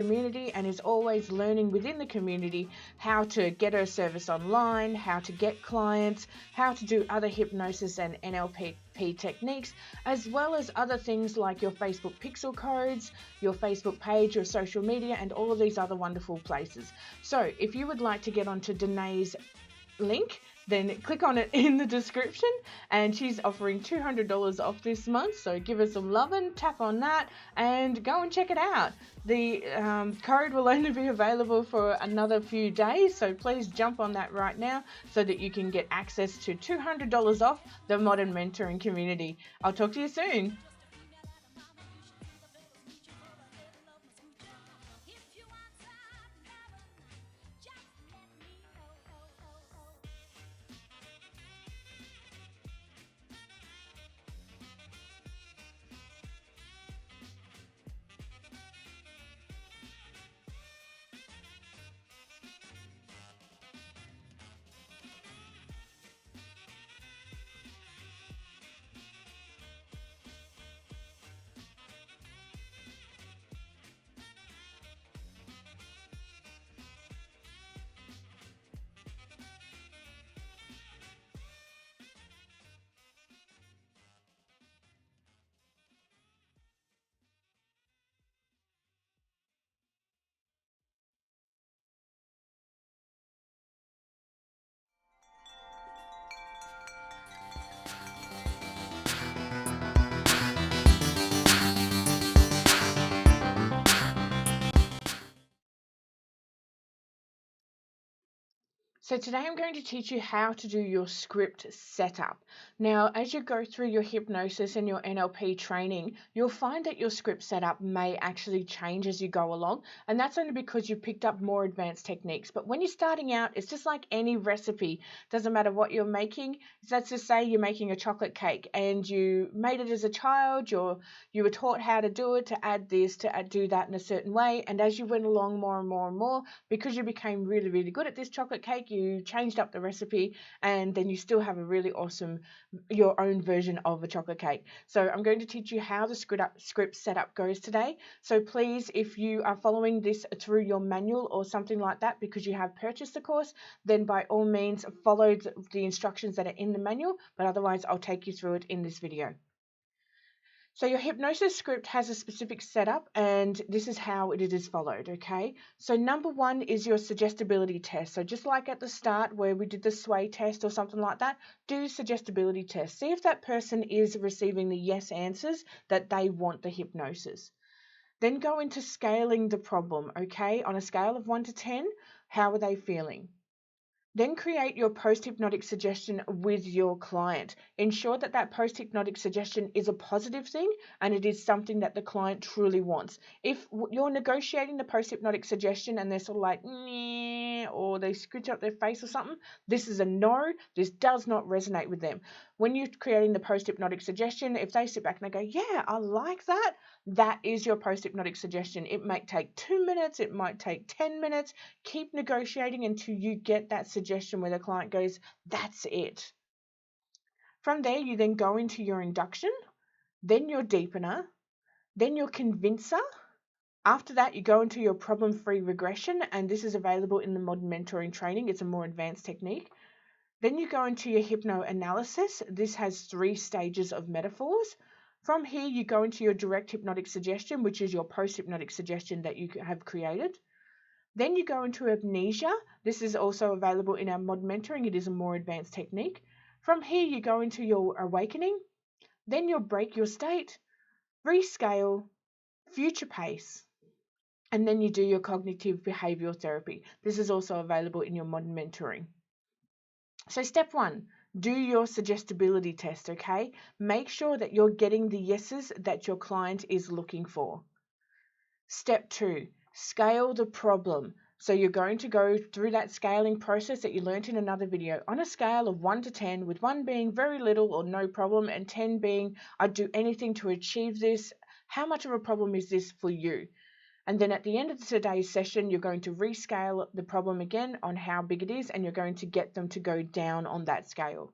community and is always learning within the community how to get her service online, how to get clients, how to do other hypnosis and NLP techniques, as well as other things like your Facebook pixel codes, your Facebook page, your social media, and all of these other wonderful places. So if you would like to get onto Danae's link, then click on it in the description, and she's offering $200 off this month, so give her some lovin', tap on that and go and check it out. The code will only be available for another few days, so please jump on that right now so that you can get access to $200 off the Modern Mentoring community. I'll talk to you soon. So today I'm going to teach you how to do your script setup. Now, as you go through your hypnosis and your NLP training, you'll find that your script setup may actually change as you go along, and that's only because you've picked up more advanced techniques. But when you're starting out, it's just like any recipe. Doesn't matter what you're making. Let's just say you're making a chocolate cake and you made it as a child, you were taught how to do it, to add this, to do that in a certain way, and as you went along more and more and more, because you became really, really good at this chocolate cake, you changed up the recipe, and then you still have a really awesome, your own version of a chocolate cake. So I'm going to teach you how the script setup goes today. So please, if you are following this through your manual or something like that because you have purchased the course, then by all means follow the instructions that are in the manual, but otherwise I'll take you through it in this video. So your hypnosis script has a specific setup, and this is how it is followed, okay? So number one is your suggestibility test. So just like at the start where we did the sway test or something like that, do suggestibility test. See if that person is receiving the yes answers that they want the hypnosis. Then go into scaling the problem, okay? On a scale of 1 to 10, how are they feeling? Then create your post-hypnotic suggestion with your client. Ensure that that post-hypnotic suggestion is a positive thing and it is something that the client truly wants. If you're negotiating the post-hypnotic suggestion and they're sort of like, meh, or they scritch up their face or something, this is a no. This does not resonate with them. When you're creating the post-hypnotic suggestion, if they sit back and they go, yeah, I like that, that is your post-hypnotic suggestion. It might take 2 minutes, it might take 10 minutes. Keep negotiating until you get that suggestion where the client goes, that's it. From there, you then go into your induction, then your deepener, then your convincer. After that, you go into your problem-free regression, and this is available in the Modern Mentoring training. It's a more advanced technique. Then you go into your hypnoanalysis. This has 3 stages of metaphors. From here, you go into your direct hypnotic suggestion, which is your post-hypnotic suggestion that you have created. Then you go into amnesia. This is also available in our Mod Mentoring. It is a more advanced technique. From here, you go into your awakening. Then you'll break your state, rescale, future pace, and then you do your cognitive behavioral therapy. This is also available in your Modern Mentoring. So step 1, do your suggestibility test, okay? Make sure that you're getting the yeses that your client is looking for. Step 2, scale the problem. So you're going to go through that scaling process that you learnt in another video on a scale of 1 to 10, with 1 being very little or no problem and 10 being I'd do anything to achieve this. How much of a problem is this for you? And then at the end of today's session, you're going to rescale the problem again on how big it is, and you're going to get them to go down on that scale.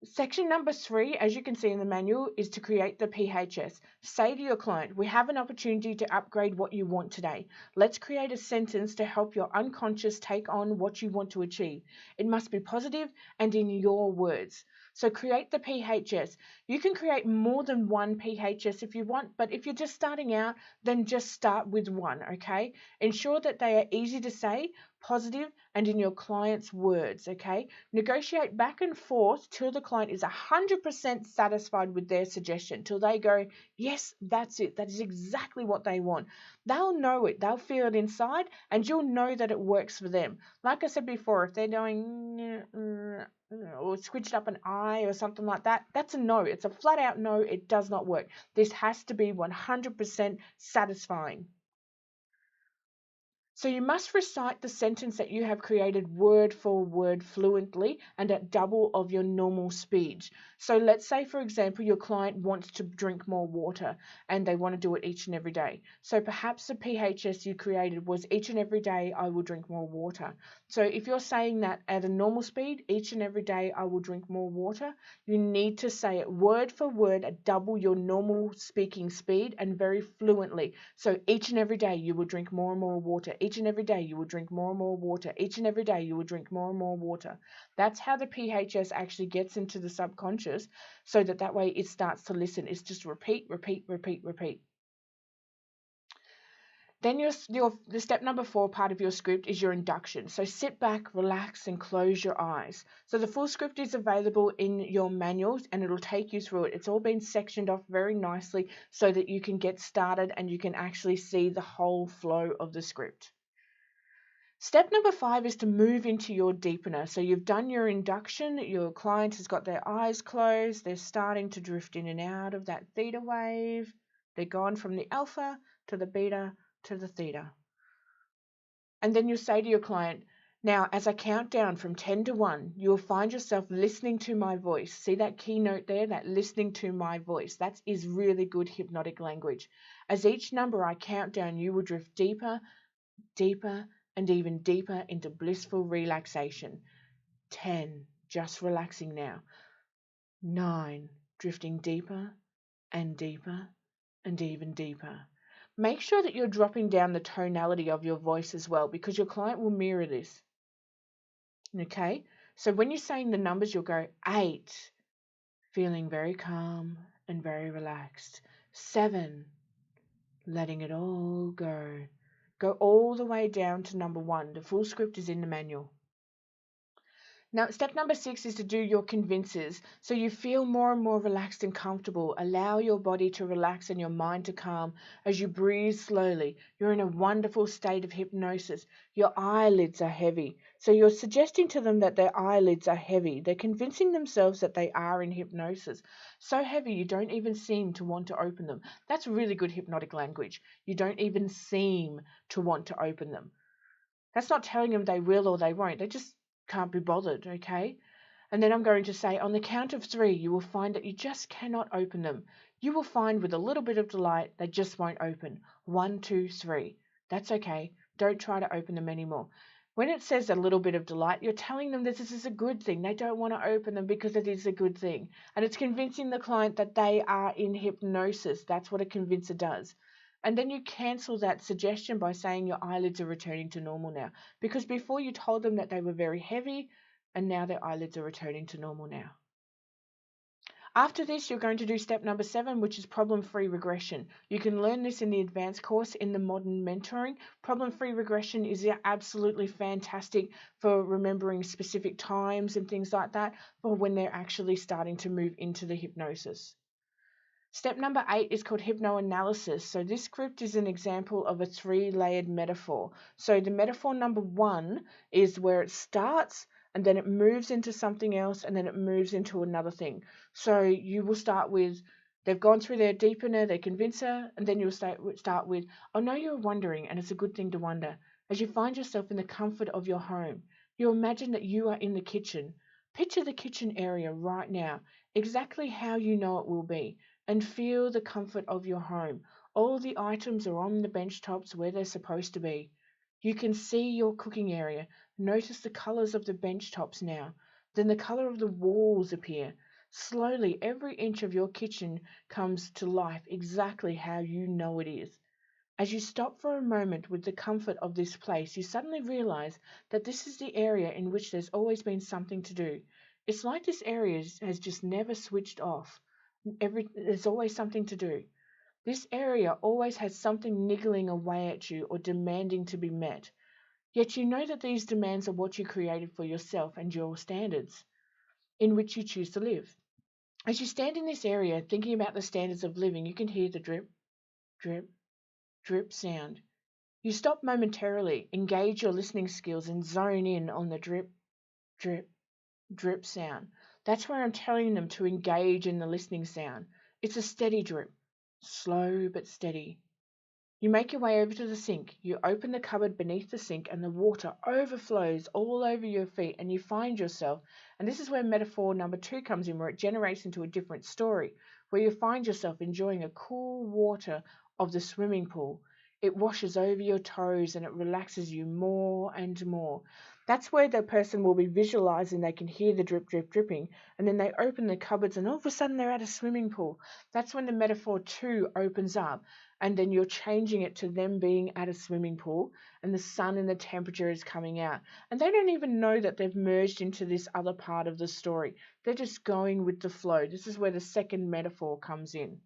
Section number 3, as you can see in the manual, is to create the PHS. Say to your client, we have an opportunity to upgrade what you want today. Let's create a sentence to help your unconscious take on what you want to achieve. It must be positive and in your words. So create the PHS. You can create more than one PHS if you want, but if you're just starting out, then just start with one, okay? Ensure that they are easy to say, positive, and in your client's words, okay? Negotiate back and forth till the client is 100% satisfied with their suggestion, till they go, yes, that's it. That is exactly what they want. They'll know it. They'll feel it inside, and you'll know that it works for them. Like I said before, if they're going or switched up an I or something like that, that's a no. It's a flat out no. It does not work. This has to be 100% satisfying. So you must recite the sentence that you have created word for word fluently and at double of your normal speed. So let's say, for example, your client wants to drink more water and they want to do it each and every day. So perhaps the PHS you created was each and every day I will drink more water. So if you're saying that at a normal speed, each and every day I will drink more water, you need to say it word for word at double your normal speaking speed and very fluently. So each and every day you will drink more and more water. Each and every day you will drink more and more water. Each and every day you will drink more and more water. That's how the PHS actually gets into the subconscious, so that way it starts to listen. It's just repeat, repeat, repeat, repeat. Then the step number 4 part of your script is your induction. So sit back, relax, and close your eyes. So the full script is available in your manuals and it'll take you through it. It's all been sectioned off very nicely so that you can get started and you can actually see the whole flow of the script. Step number 5 is to move into your deepener. So you've done your induction, your client has got their eyes closed, they're starting to drift in and out of that theta wave. They're gone from the alpha to the beta to the theta. And then you say to your client, now as I count down from 10 to 1, you will find yourself listening to my voice. See that keynote there, that listening to my voice. That is really good hypnotic language. As each number I count down, you will drift deeper, deeper, and even deeper into blissful relaxation. 10, just relaxing now. 9, drifting deeper and deeper and even deeper. Make sure that you're dropping down the tonality of your voice as well, because your client will mirror this. Okay? So when you're saying the numbers, you'll go 8, feeling very calm and very relaxed. 7, letting it all go. Go all the way down to number 1. The full script is in the manual. Now, step number 6 is to do your convinces. So you feel more and more relaxed and comfortable. Allow your body to relax and your mind to calm as you breathe slowly. You're in a wonderful state of hypnosis. Your eyelids are heavy. So you're suggesting to them that their eyelids are heavy. They're convincing themselves that they are in hypnosis. So heavy you don't even seem to want to open them. That's really good hypnotic language. You don't even seem to want to open them. That's not telling them they will or they won't. They just can't be bothered, okay? And then I'm going to say, on the count of 3, you will find that you just cannot open them. You will find with a little bit of delight, they just won't open. 1, 2, 3. That's okay. Don't try to open them anymore. When it says a little bit of delight, you're telling them that this is a good thing. They don't want to open them because it is a good thing. And it's convincing the client that they are in hypnosis. That's what a convincer does. And then you cancel that suggestion by saying your eyelids are returning to normal now. Because before you told them that they were very heavy, and now their eyelids are returning to normal now. After this, you're going to do step number 7, which is problem-free regression. You can learn this in the advanced course in the modern mentoring. Problem-free regression is absolutely fantastic for remembering specific times and things like that, for when they're actually starting to move into the hypnosis. Step number 8 is called hypnoanalysis. So this script is an example of a 3-layered metaphor. So the metaphor number 1 is where it starts and then it moves into something else and then it moves into another thing. So you will start with, they've gone through their deepener, their convincer, and then you'll start with, oh no, you're wondering, and it's a good thing to wonder. As you find yourself in the comfort of your home, you imagine that you are in the kitchen. Picture the kitchen area right now, exactly how you know it will be. And feel the comfort of your home. All the items are on the bench tops where they're supposed to be. You can see your cooking area. Notice the colours of the bench tops now. Then the colour of the walls appear. Slowly, every inch of your kitchen comes to life exactly how you know it is. As you stop for a moment with the comfort of this place, you suddenly realize that this is the area in which there's always been something to do. It's like this area has just never switched off. There's always something to do. This area always has something niggling away at you or demanding to be met. Yet you know that these demands are what you created for yourself and your standards in which you choose to live. As you stand in this area thinking about the standards of living, you can hear the drip, drip, drip sound. You stop momentarily, engage your listening skills, and zone in on the drip, drip, drip sound. That's where I'm telling them to engage in the listening sound. It's a steady drip, slow but steady. You make your way over to the sink. You open the cupboard beneath the sink, and the water overflows all over your feet, and you find yourself. And this is where metaphor number 2 comes in, where it generates into a different story, where you find yourself enjoying a cool water of the swimming pool. It washes over your toes and it relaxes you more and more. That's where the person will be visualizing, they can hear the drip, drip, dripping, and then they open the cupboards and all of a sudden they're at a swimming pool. That's when the metaphor 2 opens up, and then you're changing it to them being at a swimming pool and the sun and the temperature is coming out. And they don't even know that they've merged into this other part of the story. They're just going with the flow. This is where the second metaphor comes in.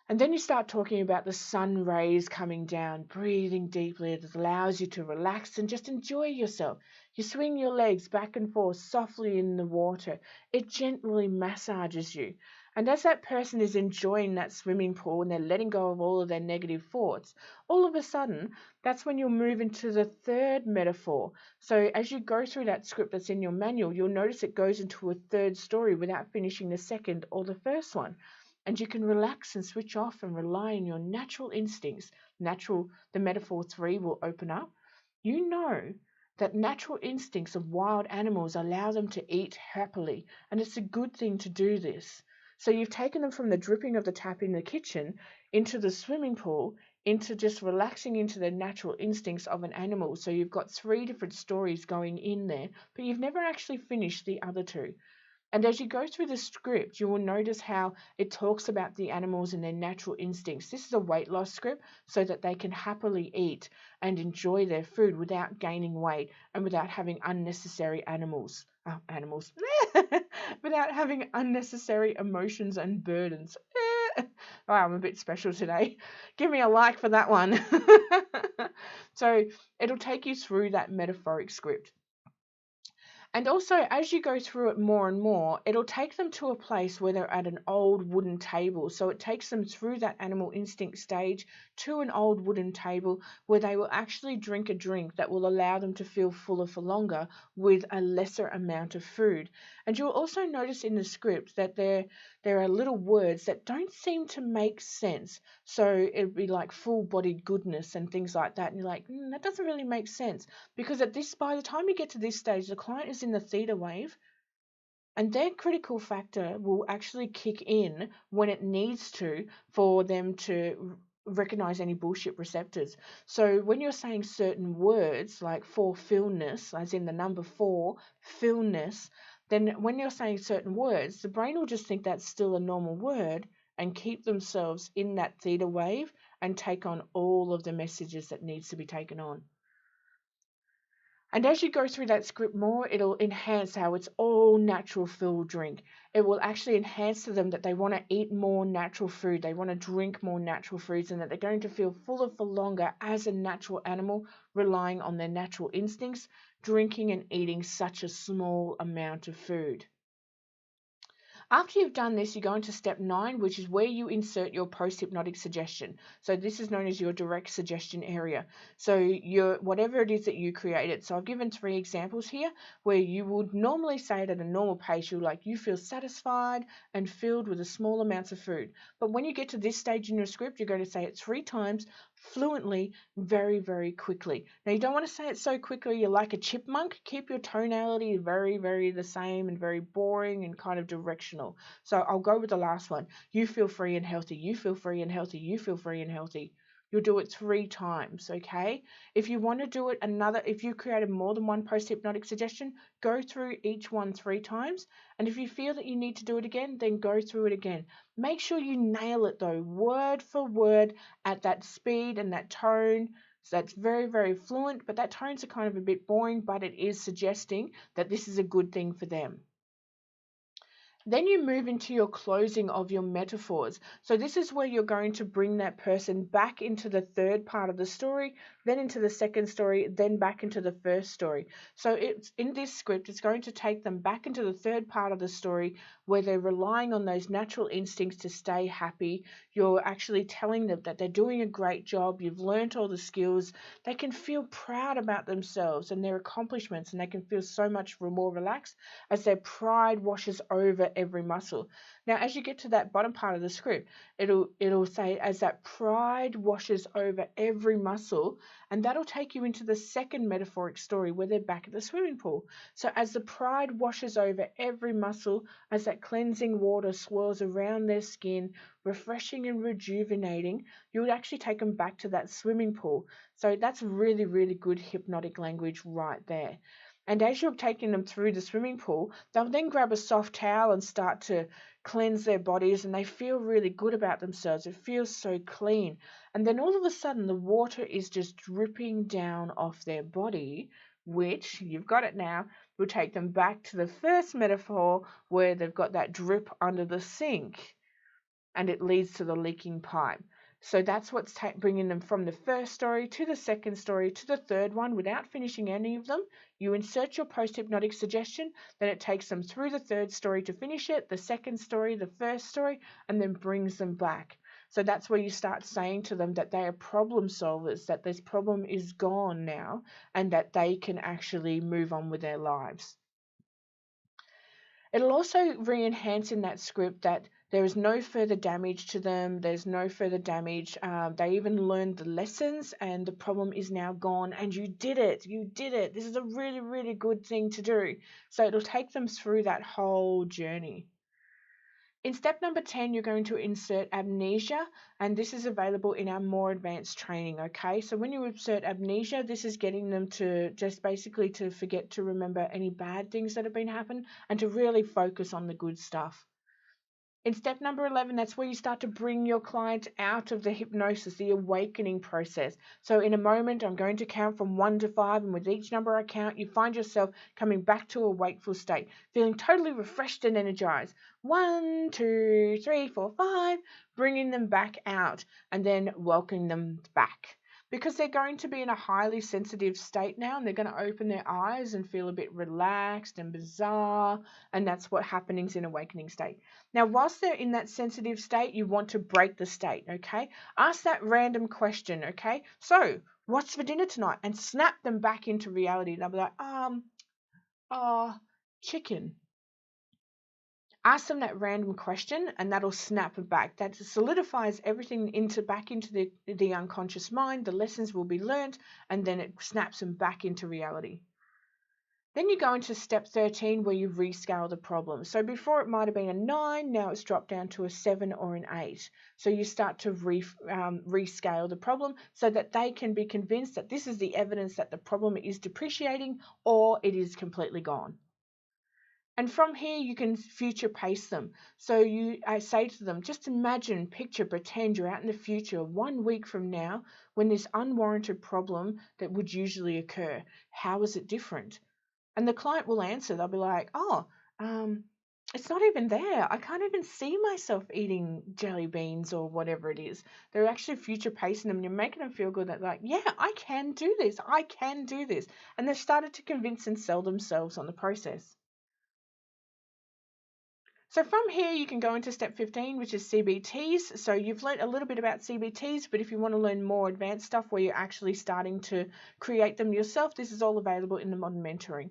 And then you start talking about the sun rays coming down, breathing deeply. It allows you to relax and just enjoy yourself. You swing your legs back and forth softly in the water. It gently massages you. And as that person is enjoying that swimming pool and they're letting go of all of their negative thoughts, all of a sudden, that's when you'll move into the third metaphor. So as you go through that script that's in your manual, you'll notice it goes into a third story without finishing the second or the first one. And you can relax and switch off and rely on your natural instincts. The metaphor 3 will open up. You know that natural instincts of wild animals allow them to eat happily, and it's a good thing to do this. So you've taken them from the dripping of the tap in the kitchen into the swimming pool, into just relaxing into the natural instincts of an animal. So you've got 3 different stories going in there, but you've never actually finished the other 2. And as you go through the script, you will notice how it talks about the animals and their natural instincts. This is a weight loss script so that they can happily eat and enjoy their food without gaining weight and without having unnecessary without having unnecessary emotions and burdens. Wow, I'm a bit special today. Give me a like for that one. So it'll take you through that metaphoric script. And also, as you go through it more and more, it'll take them to a place where they're at an old wooden table. So it takes them through that animal instinct stage to an old wooden table where they will actually drink a drink that will allow them to feel fuller for longer with a lesser amount of food. And you'll also notice in the script that there are little words that don't seem to make sense. So it'd be like full-bodied goodness and things like that. And you're like, that doesn't really make sense. Because by the time you get to this stage, the client is in the theta wave, and their critical factor will actually kick in when it needs to for them to recognize any bullshit receptors. So when you're saying certain words like fulfillness, as in the number 4, fillness, then when you're saying certain words, the brain will just think that's still a normal word and keep themselves in that theta wave and take on all of the messages that needs to be taken on. And as you go through that script more, it'll enhance how it's all natural full drink. It will actually enhance to them that they want to eat more natural food, they want to drink more natural foods, and that they're going to feel fuller for longer as a natural animal, relying on their natural instincts, drinking and eating such a small amount of food. After you've done this, you go into step 9, which is where you insert your post-hypnotic suggestion. So this is known as your direct suggestion area. So whatever it is that you created. So I've given 3 examples here where you would normally say it at a normal pace. You feel satisfied and filled with a small amounts of food. But when you get to this stage in your script, you're going to say it 3 times fluently, very, very quickly. Now, you don't want to say it so quickly you're like a chipmunk. Keep your tonality very, very the same and very boring and kind of directional. So I'll go with the last one. You feel free and healthy. You feel free and healthy. You feel free and healthy. you'll do it 3 times, okay? If you want to do it if you created more than one post-hypnotic suggestion, go through each one 3 times. And if you feel that you need to do it again, then go through it again. Make sure you nail it though, word for word, at that speed and that tone. So that's very, very fluent, but that tones are kind of a bit boring, but it is suggesting that this is a good thing for them. Then you move into your closing of your metaphors. So this is where you're going to bring that person back into the third part of the story, then into the second story, then back into the first story. So it's in this script, it's going to take them back into the third part of the story where they're relying on those natural instincts to stay happy. You're actually telling them that they're doing a great job. You've learned all the skills. They can feel proud about themselves and their accomplishments, and they can feel so much more relaxed as their pride washes over every muscle. Now, as you get to that bottom part of the script, it'll say as that pride washes over every muscle, and that'll take you into the second metaphoric story where they're back at the swimming pool. So as the pride washes over every muscle, as that cleansing water swirls around their skin, refreshing and rejuvenating, you would actually take them back to that swimming pool. So that's really, really good hypnotic language right there. And as you're taking them through the swimming pool, they'll then grab a soft towel and start to cleanse their bodies, and they feel really good about themselves. It feels so clean. And then all of a sudden, the water is just dripping down off their body, which, you've got it now, will take them back to the first metaphor where they've got that drip under the sink and it leads to the leaking pipe. So that's what's bringing them from the first story to the second story to the third one without finishing any of them. You insert your post-hypnotic suggestion, then it takes them through the third story to finish it, the second story, the first story, and then brings them back. So that's where you start saying to them that they are problem solvers, that this problem is gone now, and that they can actually move on with their lives. It'll also re-enhance in that script that there is no further damage to them. There's no further damage. They even learned the lessons and the problem is now gone and you did it. You did it. This is a really, really good thing to do. So it'll take them through that whole journey. In step number 10, you're going to insert amnesia, and this is available in our more advanced training, okay? So when you insert amnesia, this is getting them to just basically to forget to remember any bad things that have been happened and to really focus on the good stuff. In step number 11, that's where you start to bring your client out of the hypnosis, the awakening process. So in a moment, I'm going to count from 1 to 5, and with each number I count, you find yourself coming back to a wakeful state, feeling totally refreshed and energized. 1, 2, 3, 4, 5, bringing them back out and then welcoming them back. Because they're going to be in a highly sensitive state now, and they're going to open their eyes and feel a bit relaxed and bizarre, and that's what happenings in awakening state. Now, whilst they're in that sensitive state, you want to break the state, okay? Ask that random question, okay? So, what's for dinner tonight? And snap them back into reality. They'll be like, chicken. Ask them that random question and that'll snap it back. That solidifies everything back into the unconscious mind. The lessons will be learned and then it snaps them back into reality. Then you go into step 13 where you rescale the problem. So before it might have been a 9, now it's dropped down to a 7 or an 8. So you start to rescale the problem so that they can be convinced that this is the evidence that the problem is depreciating or it is completely gone. And from here, you can future pace them. So I say to them, just imagine, picture, pretend you're out in the future 1 week from now when this unwarranted problem that would usually occur. How is it different? And the client will answer. They'll be like, it's not even there. I can't even see myself eating jelly beans or whatever it is. They're actually future pacing them and you're making them feel good that like, yeah, I can do this. I can do this. And they've started to convince and sell themselves on the process. So from here, you can go into step 15, which is CBTs. So you've learned a little bit about CBTs, but if you want to learn more advanced stuff where you're actually starting to create them yourself, this is all available in the Modern Mentoring.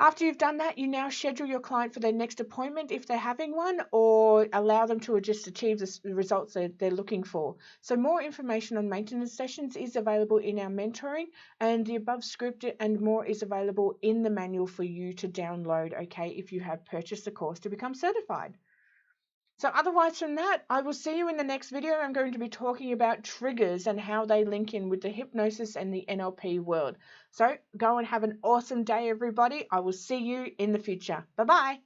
After you've done that, you now schedule your client for their next appointment if they're having one, or allow them to just achieve the results that they're looking for. So more information on maintenance sessions is available in our mentoring, and the above script and more is available in the manual for you to download, okay, if you have purchased the course to become certified. So otherwise from that, I will see you in the next video. I'm going to be talking about triggers and how they link in with the hypnosis and the NLP world. So go and have an awesome day, everybody. I will see you in the future. Bye-bye.